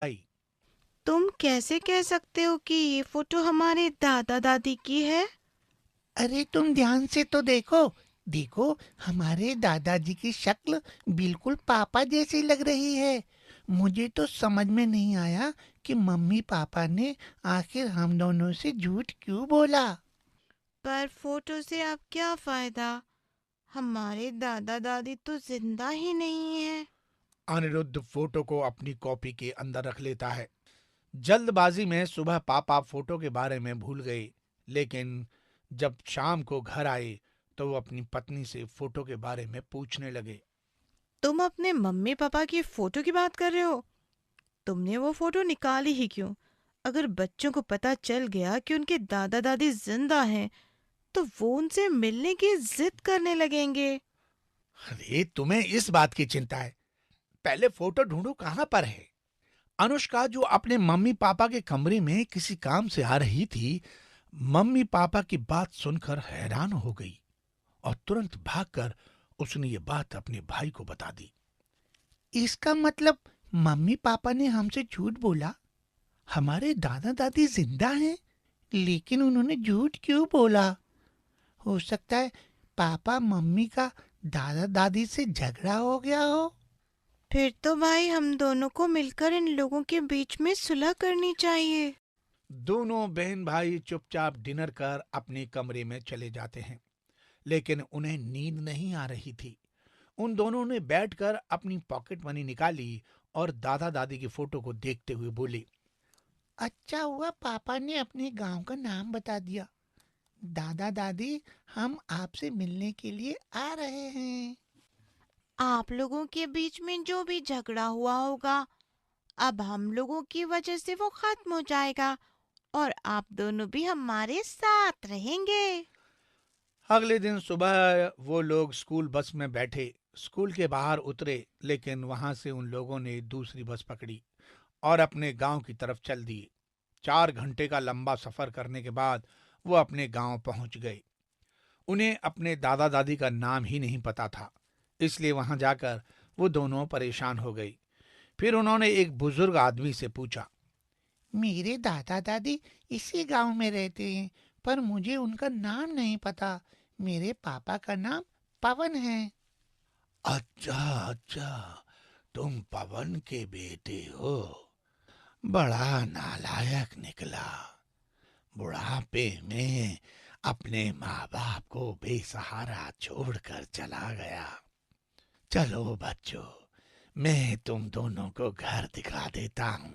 आई। तुम कैसे कह सकते हो कि ये फोटो हमारे दादा दादी की है? अरे तुम ध्यान से तो देखो। देखो, हमारे दादाजी की शक्ल बिल्कुल पापा जैसी लग रही है। मुझे तो समझ में नहीं आया कि मम्मी पापा ने आखिर हम दोनों से झूठ क्यों बोला। पर फोटो से अब क्या फायदा? हमारे दादा दादी तो जिंदा ही नहीं है। अनिरुद्ध फोटो को अपनी कॉपी के अंदर रख लेता है। जल्दबाजी में सुबह पापा फोटो के बारे में भूल गए, लेकिन जब शाम को घर आए तो वो अपनी पत्नी से फोटो के बारे में पूछने लगे। तुम अपने मम्मी पापा की फोटो की बात कर रहे हो? तुमने वो फोटो निकाली ही क्यों? अगर बच्चों को पता चल गया कि उनके दादा दादी जिंदा हैं, तो वो उनसे मिलने की जिद करने लगेंगे। अरे तुम्हें इस बात की चिंता है, पहले फोटो ढूंढो कहाँ पर है। अनुष्का, जो अपने मम्मी पापा के कमरे में किसी काम से आ रही थी, मम्मी पापा की बात सुनकर हैरान हो गई और तुरंत भागकर उसने ये बात अपने भाई को बता दी। इसका मतलब मम्मी पापा ने हमसे झूठ बोला। हमारे दादा दादी जिंदा हैं, लेकिन उन्होंने झूठ क्यों बोला? हो सकता है पापा मम्मी का दादा दादी से झगड़ा हो गया हो। फिर तो भाई हम दोनों को मिलकर इन लोगों के बीच में सुलह करनी चाहिए। दोनों बहन भाई चुपचाप डिनर कर अपने कमरे में चले जाते हैं, लेकिन उन्हें नींद नहीं आ रही थी। उन दोनों ने बैठकर अपनी पॉकेट मनी निकाली और दादा दादी की फोटो को देखते हुए बोले, अच्छा हुआ पापा ने अपने गांव का नाम बता दिया। दादा दादी, हम आपसे मिलने के लिए आ रहे हैं। आप लोगों के बीच में जो भी झगड़ा हुआ होगा, अब हम लोगों की वजह से वो खत्म हो जाएगा और आप दोनों भी हमारे साथ रहेंगे। अगले दिन सुबह वो लोग स्कूल बस में बैठे, स्कूल के बाहर उतरे, लेकिन वहां से उन लोगों ने दूसरी बस पकड़ी और अपने गांव की तरफ चल दिए। 4 घंटे का लंबा सफर करने के बाद वो अपने गांव पहुंच गए। उन्हें अपने दादा दादी का नाम ही नहीं पता था, इसलिए वहां जाकर वो दोनों परेशान हो गई। फिर उन्होंने एक बुजुर्ग आदमी से पूछा, मेरे दादा दादी इसी गांव में रहते हैं, पर मुझे उनका नाम नहीं पता। मेरे पापा का नाम पवन है। अच्छा अच्छा, तुम पवन के बेटे हो। बड़ा नालायक निकला। बुढ़ापे में अपने माँ बाप को बेसहारा छोड़कर चला गया। चलो बच्चों, मैं तुम दोनों को घर दिखा देता हूँ।